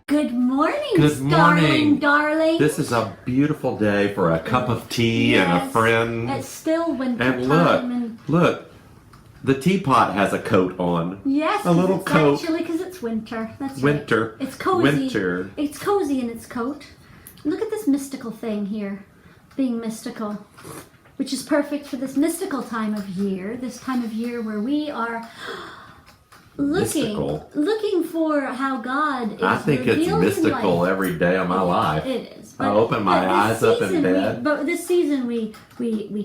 Good morning, Good morning, darling. This is a beautiful day for a cup of tea and a friend. It's still winter And time. look, the teapot has a coat on. Yes, a little coat. Actually, because it's winter. That's Winter. Right. It's cozy. Winter. It's cozy in its coat. Look at this mystical thing here, being mystical, which is perfect for this mystical time of year. This time of year where we are looking for how God is. I think it's mystical every day of my life. It is. I open my eyes up in bed. But this season we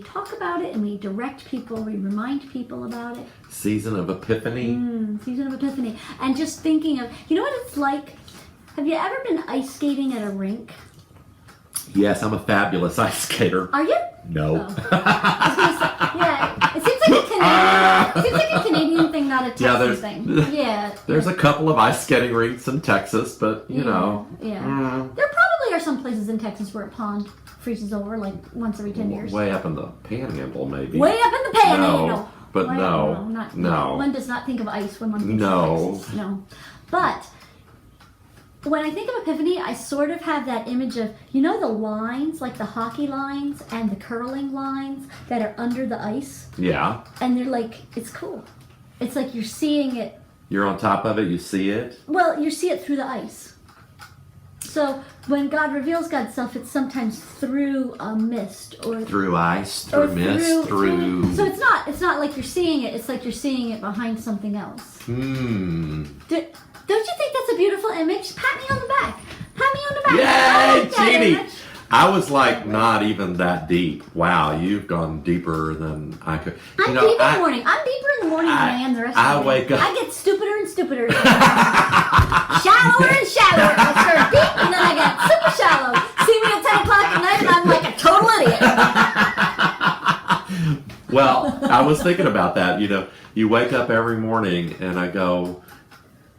talk about it and we direct people, we remind people about it. Season of Epiphany. Season of Epiphany. And just thinking of, you know what it's like? Have you ever been ice skating at a rink? Yes, I'm a fabulous ice skater. Are you? No. Oh. I was gonna say, yeah. It seems like a Canadian thing, not a Texas thing. Yeah. There's a couple of ice skating rinks in Texas, but you know. Yeah. There probably are some places in Texas where a pond freezes over like once every 10 years. Way up in the Panhandle, maybe. Way up in the Panhandle. No, but no. One does not think of ice when one thinks of Texas. No. But when I think of Epiphany, I sort of have that image of, you know, the lines, like the hockey lines and the curling lines that are under the ice? Yeah. And they're like, it's cool. It's like you're seeing it. You're on top of it, you see it? Well, you see it through the ice. So when God reveals God's self, it's sometimes through a mist or through ice, through mist, through. So it's not like you're seeing it. It's like you're seeing it behind something else. Don't you think that's a beautiful image? Pat me on the back. Pat me on the back. Yay, Jeannie! I was like not even that deep. Wow, you've gone deeper than I could. I'm deep in the morning. I'm deeper in the morning than I am the rest of the day. I wake up. I get stupider and stupider. Shallower and shallower. I start deep and then I get super shallow. See me at 10 o'clock at night and I'm like a total idiot. Well, I was thinking about that. You know, you wake up every morning and I go,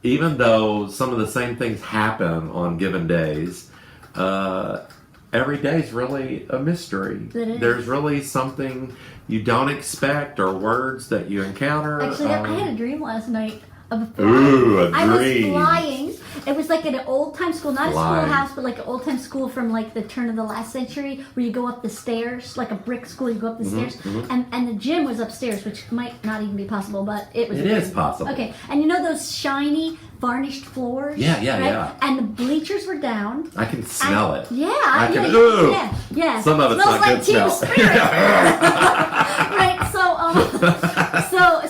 even though some of the same things happen on given days, every day is really a mystery. There's really something you don't expect or words that you encounter. Actually, I had a dream last night of flying. Ooh, a dream. I was flying. It was like an old-time school, not a schoolhouse, but like an old-time school from like the turn of the last century, where you go up the stairs, like a brick school. You go up the stairs, and the gym was upstairs, which might not even be possible, but it was. It is possible. Okay, and you know those shiny varnished floors? Yeah, right? yeah. And the bleachers were down. I can smell it. Yeah, yeah. Some of it's smells not like good smell. Right.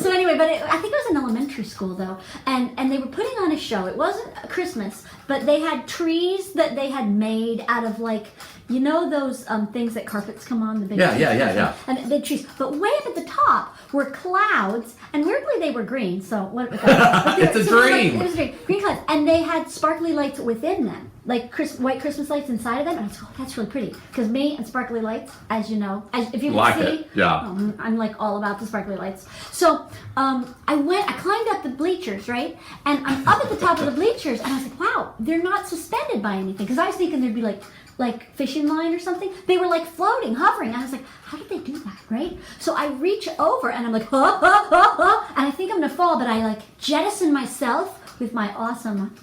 So anyway, but I think it was in elementary school though, and they were putting on a show. It wasn't Christmas, but they had trees that they had made out of like, you know those things that carpets come on, the big trees? Yeah. And big trees. But way up at the top were clouds, and weirdly they were green. So what? It's a dream. It was a dream. Green clouds, and they had sparkly lights within them, like white Christmas lights inside of them. And I was like, oh, that's really pretty. Because me and sparkly lights, as you know, if you can see, I'm like all about the sparkly lights. So I climbed up the bleachers, right? And I'm up at the top of the bleachers, and I was like, wow, they're not suspended by anything. Because I was thinking there'd be like fishing line or something. They were like floating, hovering. And I was like, how did they do that, right? So I reach over and I'm like, and I think I'm gonna fall, but I like jettison myself with my awesome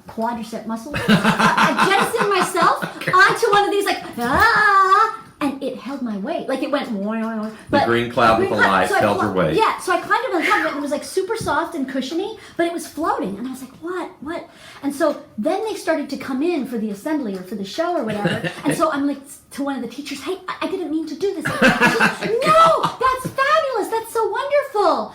quadricep muscles. I jettisoned myself onto one of these and it held my weight. Like it went the green cloud with the light held your weight. Yeah, so I climbed up on top of it and it was like super soft and cushiony, but it was floating. And I was like, what? And so then they started to come in for the assembly or for the show or whatever. And so I'm like to one of the teachers, hey, I didn't mean to do this. Like, no, that's fabulous. That's so wonderful.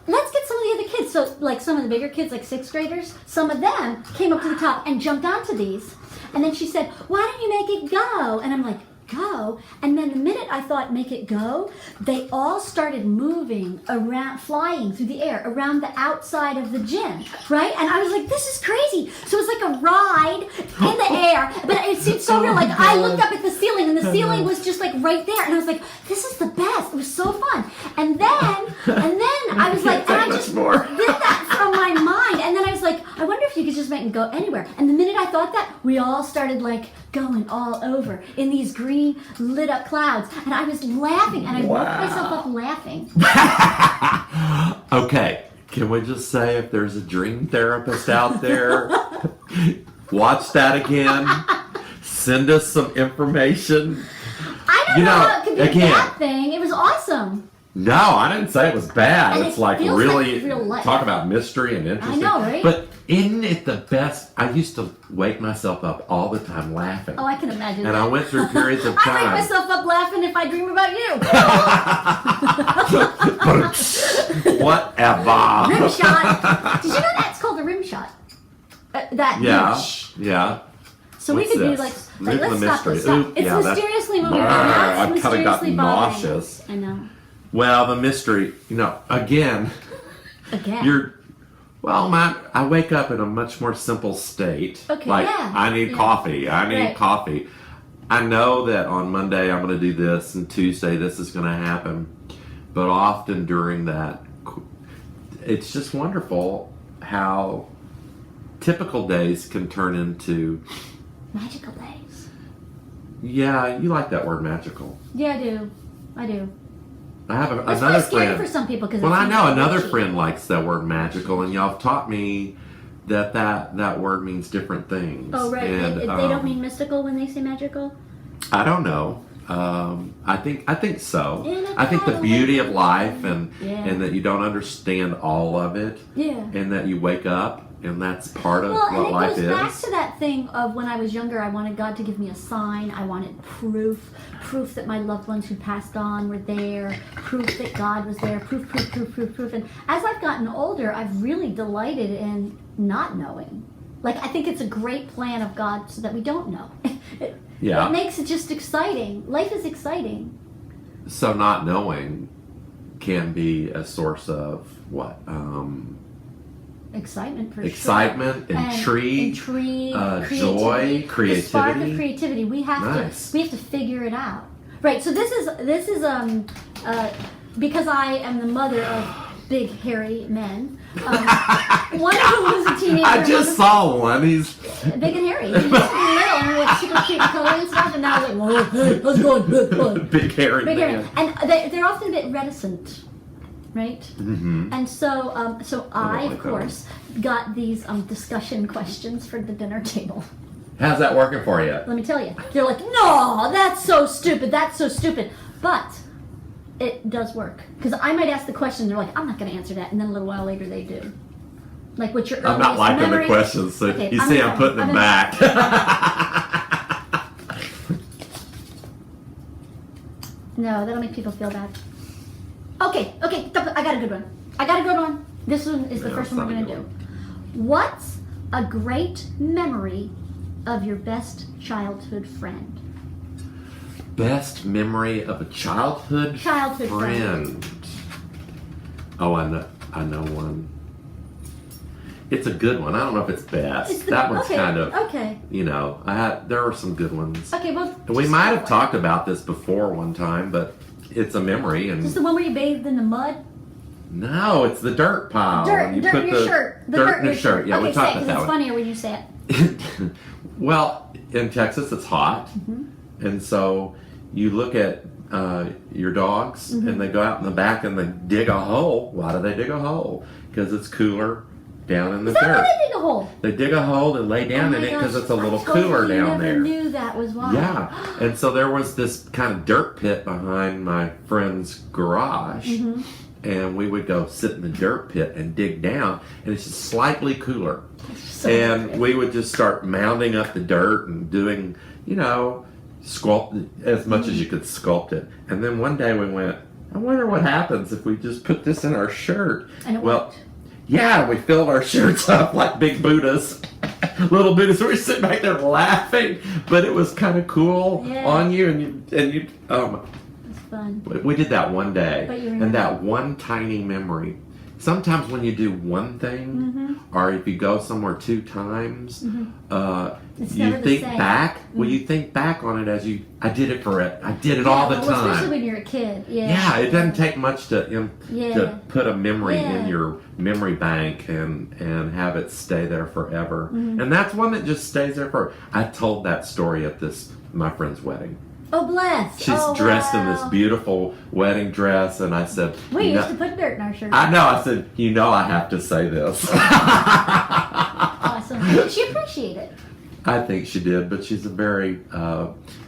Let's get some of the other kids. So like some of the bigger kids, like 6th graders, some of them came up to the top and jumped onto these. And then she said, why don't you make it go? And I'm like, go. And then the minute I thought make it go, they all started moving around, flying through the air around the outside of the gym, right? And I was like, this is crazy. So it was like a ride in the air, but it seemed so real. Like I looked up at the ceiling and the ceiling was just like right there. And I was like, this is the best. It was so fun. And then I was like, and I just did that from my mind. And then I was like, I wonder if you could just make it go anywhere. And the minute I thought that, we all started like going all over in these green lit up clouds, and I was laughing, and I woke myself up laughing. Okay, can we just say if there's a dream therapist out there, Watch that again. Send us some information. I don't You know know, how it could be again- a bad thing. It was awesome. No, I didn't say it was bad. And It's it like feels really like real life. talk about mystery and interesting. I know, right? But isn't it the best? I used to wake myself up all the time laughing. Oh, I can imagine And that. I went through periods of I wake time. myself up laughing if I dream about you. Whatever. Rim shot. Did you know that's called a rim shot? That Yeah, niche. yeah. So What's we could this? do like Move let's the stop mystery. this. Stop. Ooh, It's yeah, that's- mysteriously moving. Brr, That's I kinda got mysteriously bothering. nauseous. I know. Well, the mystery, again, Again. I wake up in a much more simple state. Okay, Like, yeah, I need yeah. coffee. I need Right. coffee. I know that on Monday I'm going to do this, and Tuesday this is going to happen. But often during that, it's just wonderful how typical days can turn into, Magical days. yeah, you like that word magical. Yeah, I do. I do. I have It's another probably scary friend. for some people because Well, I know another friend likes that word magical, and y'all have taught me that word means different things. Oh, right. And, they don't mean mystical when they say magical. I don't know. I think so. Yeah, I think the kinda beauty like of life and Yeah. that you don't understand all of it, Yeah. and that you wake up and that's part of Well, and what it life goes back is. to that thing of when I was younger, I wanted God to give me a sign. I wanted proof that my loved ones who passed on were there, proof that God was there, proof. And as I've gotten older, I've really delighted in not knowing. Like, I think it's a great plan of God so that we don't know. Yeah. It makes it just exciting. Life is exciting. So not knowing can be a source of what? Excitement, for Excitement, sure. intrigue, joy, The spark of creativity. creativity. We have Nice. to figure it out. Right. So this is because I am the mother of big hairy men. One who was a teenager. I just saw one. He's big and hairy. He used to be little and with super cute color and stuff, and now he's like, well, hey, how's it going? Good. big hairy Big hairy. man. And they're often a bit reticent, right? Mm-hmm. And so, I, like of that course, got these discussion questions for the dinner table. How's that working for you? Let me tell you. They're like, no, that's so stupid. That's so stupid. But it does work. Because I might ask the question, they're like, I'm not going to answer that. And then a little while later, they do. Like, what's your I'm not earliest liking memory? the questions, so Okay, you I'm see gonna- I'm putting I'm them gonna- back. No, that'll make people feel bad. Okay, stop it. I got a good one. This one is the No, first it's one we're not a going to good do. What's a great memory of your best childhood friend? Best memory of a childhood friend. Oh, I know one. It's a good one. I don't know if it's best. That one's okay, kind of, okay. there are some good ones. Okay, well, We just might go have for it. talked about this before one time, but it's a memory. Is this And the one where you bathed in the mud? no, it's the dirt pile. Dirt and you in put your the shirt. The dirt in your shirt. Yeah, okay, we say talked it, 'cause about it's that funnier when you say it. one. Well, in Texas, it's hot. Mm-hmm. And so you look at your dogs, Mm-hmm. and they go out in the back and they dig a hole. Why do they dig a hole? Because it's cooler down in the Is that dirt. why they dig a hole? They dig a hole and lay down Oh in my it because gosh, it's a little I totally cooler down never there. knew that was why. Yeah, and so there was this kind of dirt pit behind my friend's garage, Mm-hmm. and we would go sit in the dirt pit and dig down, and it's just slightly cooler. So And weird. we would just start mounding up the dirt and doing, sculpt as much as you could sculpt it. And then one day we went, I wonder what happens if we just put this in our shirt. And it well, worked. yeah, we filled our shirts up like big Buddhas. Little Buddhas. We were sitting back there laughing, but it was kind of cool Yeah. on you, and you. It's fun. We did that one day, But you remember. and that one tiny memory. Sometimes when you do one thing, or if you go somewhere 2 times, It's you never the think same. back. Well, you think back on it as I did it for it. I did it all the well, especially time. when you're a kid. Yeah. Yeah, it doesn't take much to Yeah. put a memory Yeah. in your memory bank and have it stay there forever. Mm-hmm. And that's one that just stays there forever. I told that story at my friend's wedding. Oh, bless. She's dressed in this beautiful wedding dress, and I said, We "You used know-" to put dirt in our shirts. I know. I said, I have to say this. Awesome. She appreciated it. I think she did, but she's a very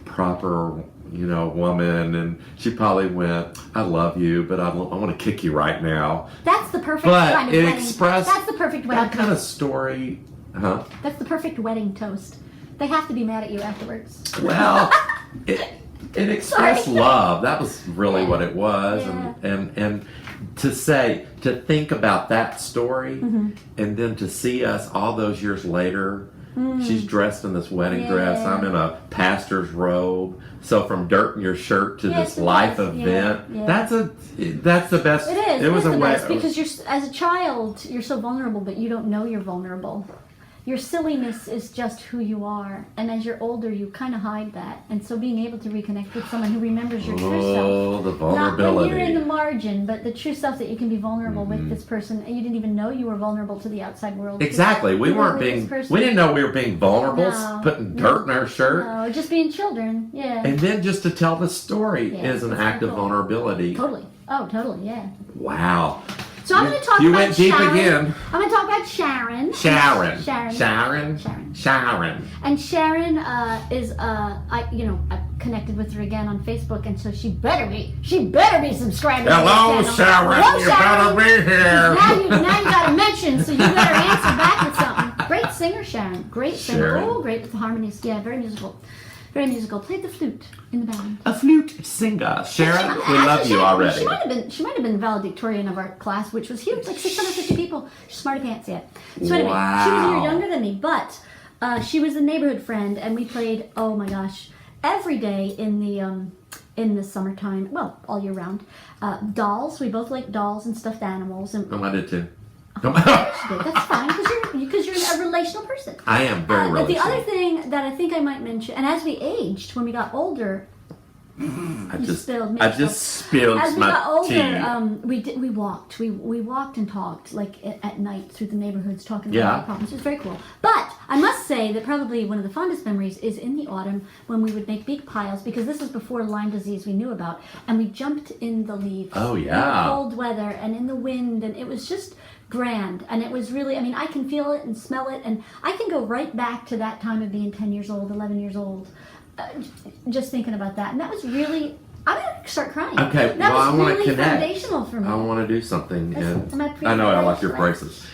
proper, woman, and she probably went, "I love you, but I want to kick you right now." That's the perfect But kind of it wedding. expressed That's the perfect wedding that kind of toast. story, huh? That's the perfect wedding toast. They have to be mad at you afterwards. Well, it expressed Sorry. love. That was really Yeah. what it was, Yeah. and to think about that story, Mm-hmm. and then to see us all those years later. She's dressed in this wedding dress. Mm. Yeah. I'm in a pastor's robe. So from dirt in your shirt to Yeah, this it's the life best. event, Yeah. that's the best. It is. It was the a way. best because as a child, you're so vulnerable, but you don't know you're vulnerable. Your silliness is just who you are, and as you're older, you kind of hide that. And so, being able to reconnect with someone who remembers your true self, Oh, the not when vulnerability. you're in the margin, but the true self that you can be vulnerable Mm-hmm. with this person, and you didn't even know you were vulnerable to the outside world. Exactly. We You were weren't with this being. person. We didn't know we were being vulnerable, No. putting dirt in our shirt. No, just being children. Yeah. And then just to tell the story Yeah, is an it's act of cool. vulnerability. Totally. Oh, totally. Yeah. Wow. So I'm going to talk You about went deep Sharon. again. I'm going to talk about Sharon. Sharon. Sharon. Sharon. And Sharon is I connected with her again on Facebook, and so she better be subscribed. to Hello, this channel. Sharon. Hello, You Sharon. better be here. Now you got a mention, so you better answer back with something. Great singer, Sharon. Great singer. Sharon. Oh, great with the harmonies. Yeah, very musical. Very musical. Played the flute in the band. A flute singer. Sharon, we love you already. She might have been valedictorian of our class, which was huge, like 650 people. She's smarty pants yet. So anyway, she was a year Wow. younger than me, but she was a neighborhood friend, and we played. Oh my gosh, every day in the summertime. Well, all year round. Dolls. We both like dolls and stuffed animals, and I did too. that's fine because you're a relational person. I am very But the relational. other thing that I think I might mention, and as we aged, when we got older, I you just spilled milk. just spilled as we my got older, tea. we walked and talked like at night through the neighborhoods, talking Yeah. about our problems. It was very cool. But I must say that probably one of the fondest memories is in the autumn when we would make big piles, because this is before Lyme disease we knew about, and we jumped in the leaves. Oh, in the yeah. cold weather and in the wind, and it was just grand. And it was really, I mean, I can feel it and smell it, and I can go right back to that time of being 10 years old, 11 years old, just thinking about that. And that was really, I'm going to start crying. Okay, That well, I was want to really connect. foundational for me. I want to do something, That's and my I know I like pre-bracelet. your braces.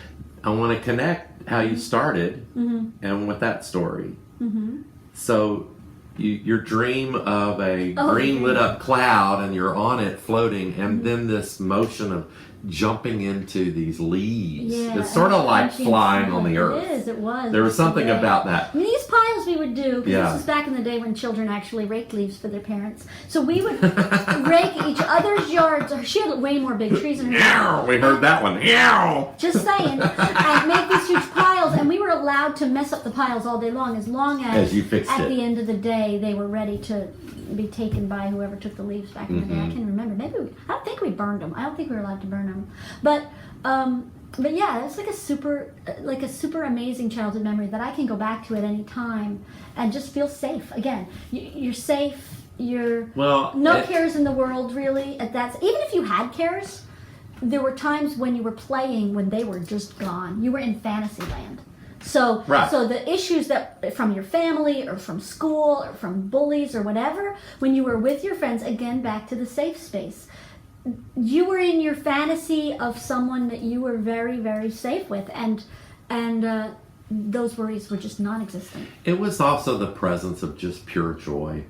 I want to connect how you started, Mm-hmm. and with that story. So, your dream of a Oh, green dream. lit up cloud, and you're on it floating, and then this motion of jumping into these leaves. Yeah, It's sort of and like crunching flying on the sound. earth. It is, it was. There was something Yeah. about that. I mean, these piles we would do, because Yeah. this was back in the day when children actually raked leaves for their parents. So we would rake each other's yards. She had way more big trees in her yard. We heard that one. Ew. Just saying. And make these huge piles, and we were allowed to mess up the piles all day long, as long As you fixed at it. the end of the day they were ready to be taken by whoever took the leaves back in the day. I can't remember. Maybe I don't think we burned them. I don't think we were allowed to burn them. But yeah, it's like a super amazing childhood memory that I can go back to at any time and just feel safe. Again, you're safe. You're Well, no it- cares in the world really. Even if you had cares, there were times when you were playing when they were just gone. You were in fantasy land. So, Right. so the issues that from your family or from school or from bullies or whatever, when you were with your friends, again back to the safe space, you were in your fantasy of someone that you were very, very safe with, and those worries were just non-existent. It was also the presence of just pure joy.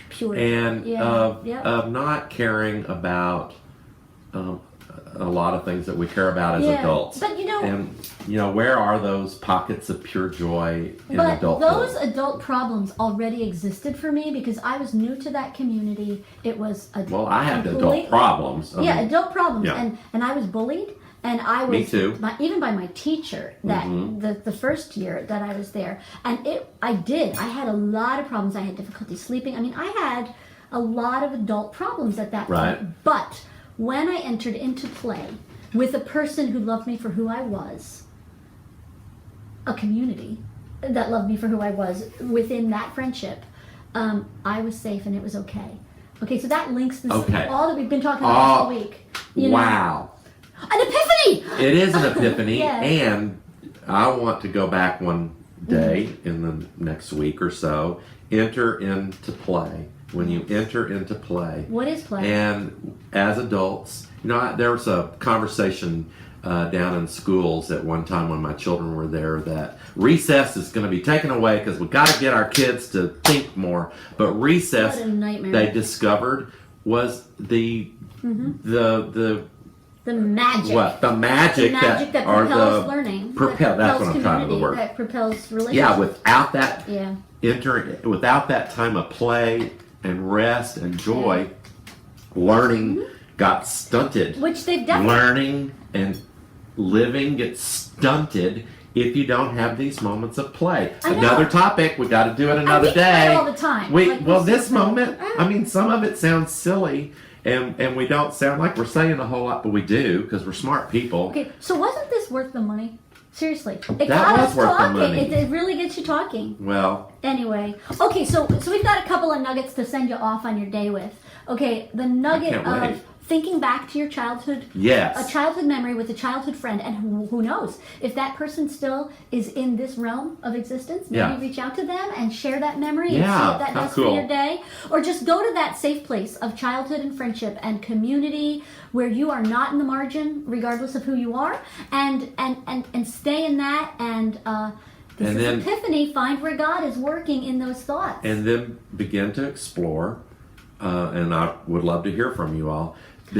Pure. And Yeah, of yeah. not caring about a lot of things that we care about as Yeah, adults. but you know- And where are those pockets of pure joy in But adulthood? those adult problems already existed for me because I was new to that community. It was a Well, I had adult completely- problems. I Yeah, mean, adult problems, yeah. and I was bullied, and I was Me too. Mm-hmm. Even by my teacher that the first year that I was there, and I had a lot of problems. I had difficulty sleeping. I mean, I had a lot of adult problems at that Right. point. But when I entered into play with a person who loved me for who I was, a community that loved me for who I was within that friendship, I was safe and it was okay. Okay, so that links this Okay. all that we've been talking about Oh, this week. You know? wow. An epiphany! It is an epiphany, Yeah. and I want to go back one day in the next week or so, enter into play. When you enter into play, What is play? and as adults, there was a conversation down in schools at one time when my children were there that recess is going to be taken away because we've got to get our kids to think more. But recess, What a nightmare. they discovered, was the magic. what the magic, The magic that or propels the learning. propel. That's what I'm trying to community, the word. That propels relationship. Yeah, without that Yeah. without that time of play and rest and joy, learning got stunted. Which they've definitely. Learning and living gets stunted if you don't have these moments of play. I know. Another topic, we got to do it another we play day. all the time. Well, we this still play. moment, I mean, some of it sounds silly, and we don't sound like we're saying a whole lot, but we do because we're smart people. Okay, so wasn't this worth the money? Seriously, it That got was us worth the talking. money. It really gets you talking. Well, Anyway, okay, so we've got a couple of nuggets to send you off on your day with. Okay, the nugget can't of wait. thinking back to your childhood, yes. a childhood memory with a childhood friend, and who knows if that person still is in this realm of existence. Maybe Yeah. reach out to them and share that memory and see Yeah, what that how does cool. for your day, or just go to that safe place of childhood and friendship and community where you are not in the margin, regardless of who you are, and stay in that and. This And is then- epiphany. Find where God is working in those thoughts. And then begin to explore, and I would love to hear from you all.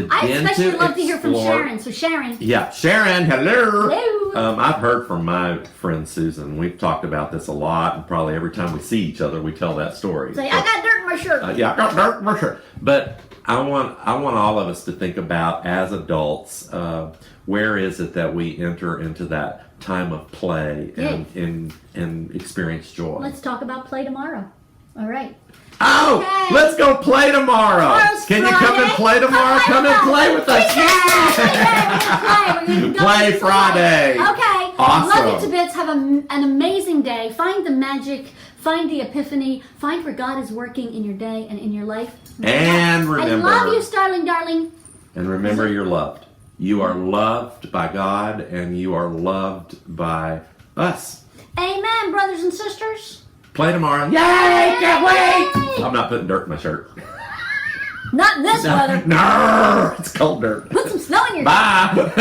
I especially love to hear from explore- Sharon. So Sharon, Yeah, Sharon, hello. Hello. I've heard from my friend Susan. We've talked about this a lot, and probably every time we see each other, we tell that story. say, So- I got dirt in my shirt. yeah, I got dirt for sure. But I want all of us to think about as adults, where is it that we enter into that time of play and experience joy? Let's talk about play tomorrow. All right. Oh, Okay. let's go play tomorrow. Tomorrow's Can you come and Friday. play tomorrow? Come and play with us. Yeah, we're gonna go Play to Friday. Okay. Awesome. Love you to bits. Have an amazing day. Find the magic. Find the epiphany. Find where God is working in your day and in your life. And I remember, love you, Starling, darling. and remember you're loved. You are loved by God, and you are loved by us. Amen, brothers and sisters. Play tomorrow. Yay! Can't wait! I'm not putting dirt in my shirt. Not in this weather. No, it's cold dirt. Put some snow in your Bye.